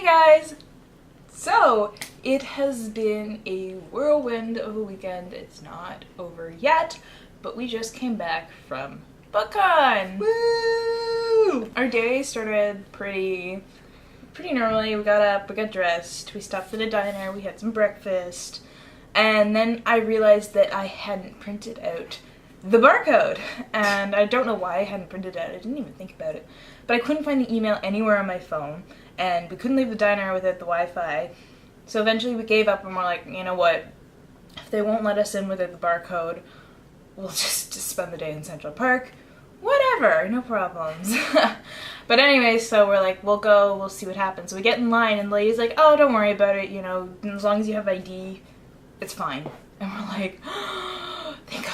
guys! So, it has been a whirlwind of a weekend. It's not over yet, but we just came back from BookCon! Woo! Our day started pretty normally. We got up, we got dressed, we stopped at a diner, we had some breakfast, and then I realized that I hadn't printed out the barcode, and I don't know why I hadn't printed it out. I didn't even think about it, but I couldn't find the email anywhere on my phone, and we couldn't leave the diner without the Wi-Fi, so eventually we gave up and we're like, you know what, if they won't let us in without the barcode, we'll just spend the day in Central Park. Whatever, no problems. But anyway, so we're like, we'll go, we'll see what happens. So we get in line and the lady's like, oh, don't worry about it, you know, as long as you have ID, it's fine. And we're like, oh, thank God.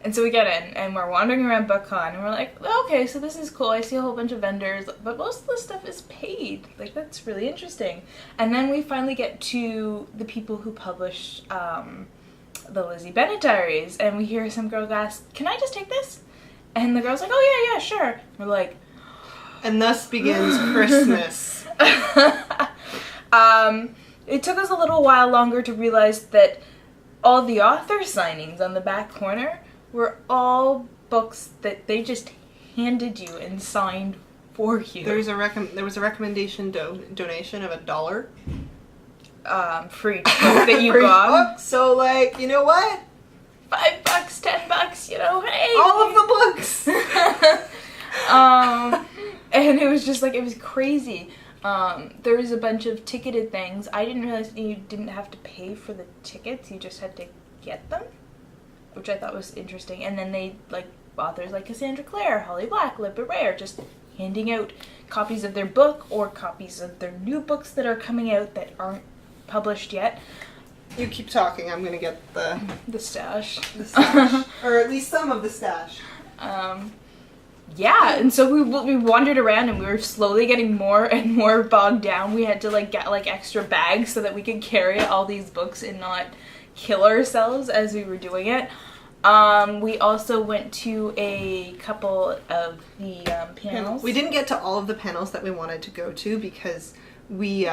And so we get in and we're wandering around BookCon and we're like, okay, so this is cool. I see a whole bunch of vendors, but most of the stuff is paid. Like, that's really interesting. And then we finally get to the people who publish the Lizzie Bennet Diaries, and we hear some girl ask, can I just take this? And the girl's like, oh yeah, sure. We're like, and thus begins Christmas. It took us a little while longer to realize that all the author signings on the back corner were all books that they just handed you and signed for you. There was a recommendation donation of $1. For each book that you got. So, like, you know what? $5, $10, you know, hey! All of the books! And it was just like, it was crazy. There was a bunch of ticketed things. I didn't realize that you didn't have to pay for the tickets, you just had to get them, which I thought was interesting. And then they, like, authors like Cassandra, Clare, Holly Black, Libba Rare, just handing out copies of their book or copies of their new books that are coming out that aren't published yet. You keep talking, I'm gonna get the stash. The stash. Or at least some of the stash. Yeah, and so we wandered around and we were slowly getting more and more bogged down. We had to like get like extra bags so that we could carry all these books and not kill ourselves as we were doing it. We also went to a couple of the panels. We didn't get to all of the panels that we wanted to go to because we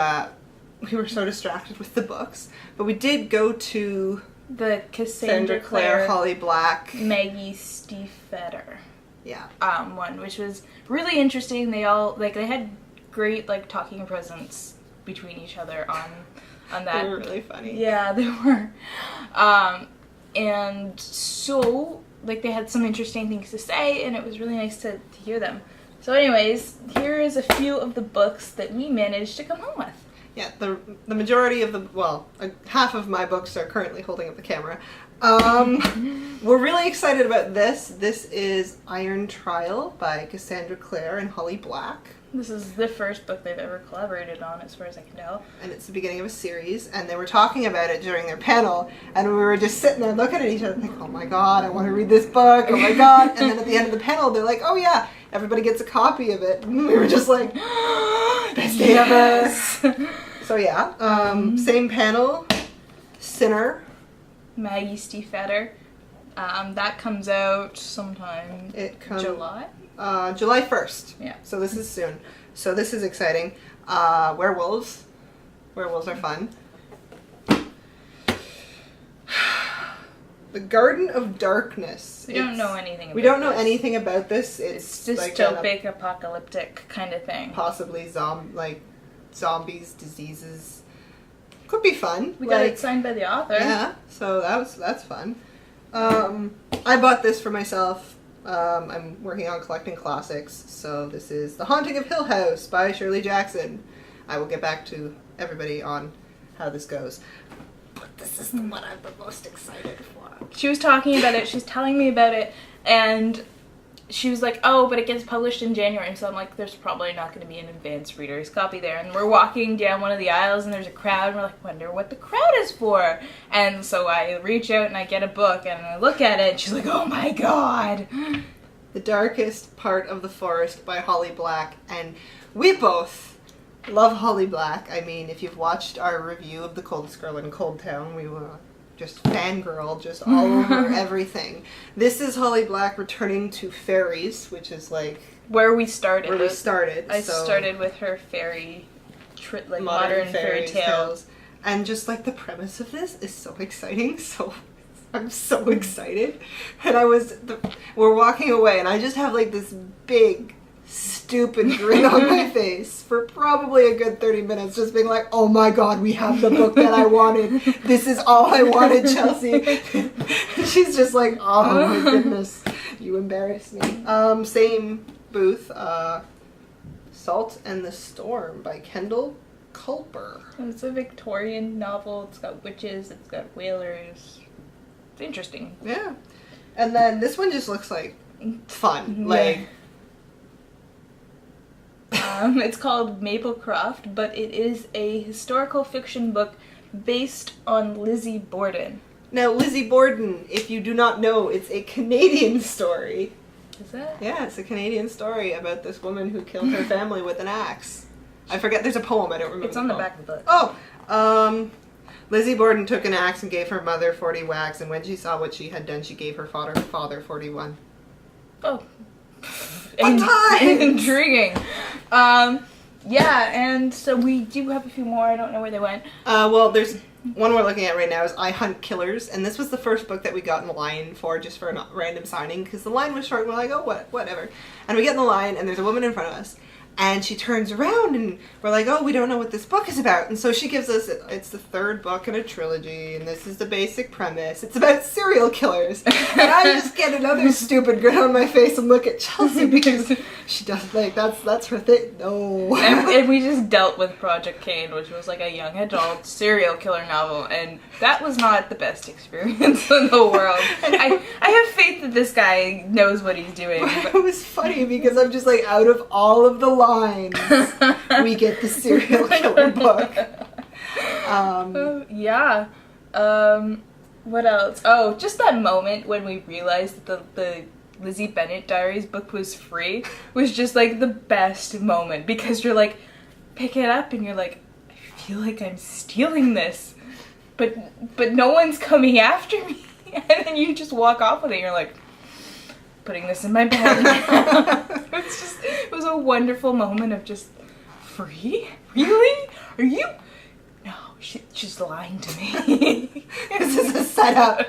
were so distracted with the books, but we did go to the Cassandra, Clare, Holly Black, Maggie Stiefvater. Yeah. One, which was really interesting. They all, like, they had great, like, talking presence between each other on that. They were really funny. Yeah, they were. And so, like, they had some interesting things to say, and it was really nice to hear them. So anyways, here is a few of the books that we managed to come home with. Yeah, the majority of half of my books are currently holding up the camera. We're really excited about this. This is Iron Trial by Cassandra Clare and Holly Black. This is the first book they've ever collaborated on, as far as I can tell. And it's the beginning of a series, and they were talking about it during their panel, and we were just sitting there looking at each other like, oh my god, I want to read this book, oh my god. And then at the end of the panel, they're like, oh yeah, everybody gets a copy of it. And we were just like, best day ever. So yeah, same panel, Sinner. Maggie Stiefvater. That comes out sometime July? July 1st. Yeah. So this is soon. So this is exciting. Werewolves. Werewolves are fun. The Garden of Darkness. We don't know anything about this. We don't know anything about this. It's dystopic, apocalyptic kind of thing. Possibly zombies, diseases. Could be fun. We got it signed by the author. Yeah, so that's fun. I bought this for myself. I'm working on collecting classics, so this is The Haunting of Hill House by Shirley Jackson. I will get back to everybody on how this goes. But this is the one I'm the most excited for. She was talking about it, she's telling me about it, and she was like, oh, but it gets published in January. So I'm like, there's probably not going to be an advanced reader's copy there. And we're walking down one of the aisles and there's a crowd and we're like, wonder what the crowd is for. And so I reach out and I get a book and I look at it and she's like, oh my god. The Darkest Part of the Forest by Holly Black. And we both love Holly Black. I mean, if you've watched our review of The Coldest Girl in Cold Town, we were just fangirl, just all over everything. This is Holly Black returning to fairies, which is like where we started. I started with her fairy modern fairy tales. And just like the premise of this is so exciting, so I'm so excited. And we're walking away and I just have like this big stupid grin on my face for probably a good 30 minutes, just being like, oh my god, we have the book that I wanted. This is all I wanted, Chelsey. She's just like, oh my goodness, you embarrass me. Same booth, Salt and the Storm by Kendall Culper. It's a Victorian novel. It's got witches, it's got whalers. It's interesting. Yeah. And then this one just looks like fun. Yeah. Like, it's called Maplecroft, but it is a historical fiction book based on Lizzie Borden. now Lizzie Borden, if you do not know, it's a Canadian story. Is that? Yeah, it's a Canadian story about this woman who killed her family with an axe. I forget, there's a poem, I don't remember. It's on the back of the book. Oh! Lizzie Borden took an axe and gave her mother 40 whacks, and when she saw what she had done, she gave her father 41. Oh. Fun times! Intriguing. Yeah, and so we do have a few more. I don't know where they went. Well, there's one we're looking at right now is I Hunt Killers, and this was the first book that we got in the line for, just for a random signing, because the line was short, and we're like, oh, whatever. And we get in the line, and there's a woman in front of us, and she turns around, and we're like, oh, we don't know what this book is about. And so she gives us, it's the third book in a trilogy, and this is the basic premise. It's about serial killers. And I just get another stupid grin on my face and look at Chelsey, because she does, like, that's her thing. No. And we just dealt with Project Cain, which was like a young adult serial killer novel, and that was not the best experience in the world. I have faith that this guy knows what he's doing. But it was funny because I'm just like, out of all of the lines, we get the serial killer book. Yeah. What else? Oh, just that moment when we realized that the Lizzie Bennet Diaries book was free was just like the best moment, because you're like, pick it up and you're like, I feel like I'm stealing this, but no one's coming after me. And then you just walk off with it and you're like, putting this in my bag now. It was a wonderful moment of just, free? Really? Are you? No, she's lying to me. This is a setup.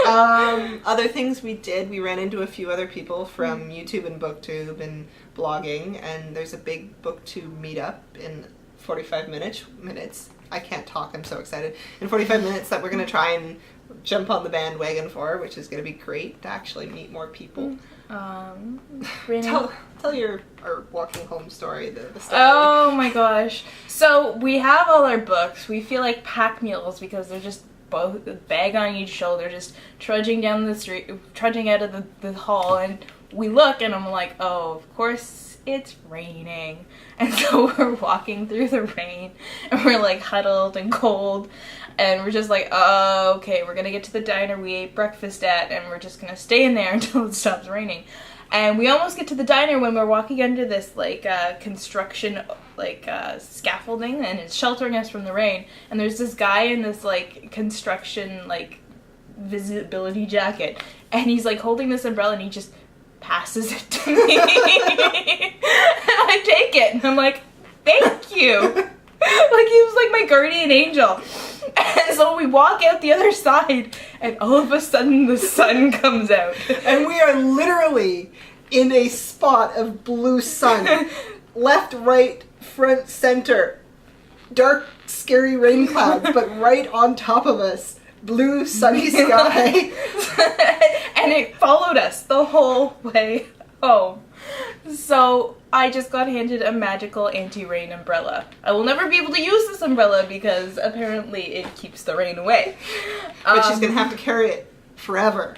Other things we did, we ran into a few other people from YouTube and BookTube and blogging, and there's a big BookTube meetup in 45 minutes. I can't talk, I'm so excited. In 45 minutes that we're going to try and jump on the bandwagon for, which is going to be great to actually meet more people. Tell your walking home story. The story. Oh my gosh. So we have all our books. We feel like pack mules because they're just both a bag on each shoulder, just trudging down the street, trudging out of the hall, and we look and I'm like, oh, of course it's raining. And so we're walking through the rain and we're like huddled and cold. And we're just like, oh, okay, we're going to get to the diner we ate breakfast at, and we're just going to stay in there until it stops raining. And we almost get to the diner when we're walking under this, like, construction, like, scaffolding, and it's sheltering us from the rain. And there's this guy in this, like, construction, like, visibility jacket. And he's, like, holding this umbrella, and he just passes it to me. And I take it, and I'm like, thank you. Like, he was, like, my guardian angel. And so we walk out the other side, and all of a sudden the sun comes out. And we are literally in a spot of blue sun. Left, right, front, center. Dark, scary rain clouds, but right on top of us. Blue, sunny sky. And it followed us the whole way home. So I just got handed a magical anti-rain umbrella. I will never be able to use this umbrella because apparently it keeps the rain away. But she's going to have to carry it forever.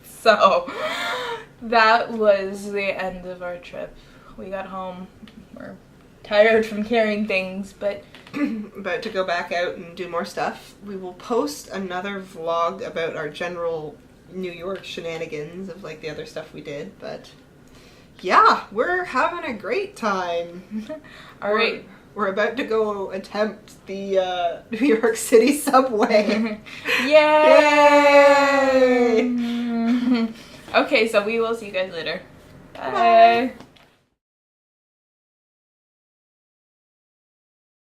So that was the end of our trip. We got home. We're tired from carrying things, but about to go back out and do more stuff. We will post another vlog about our general New York shenanigans of like the other stuff we did, but yeah, we're having a great time. All right. We're about to go attempt the New York City subway. Yay! Okay, so we will see you guys later. Bye. Bye.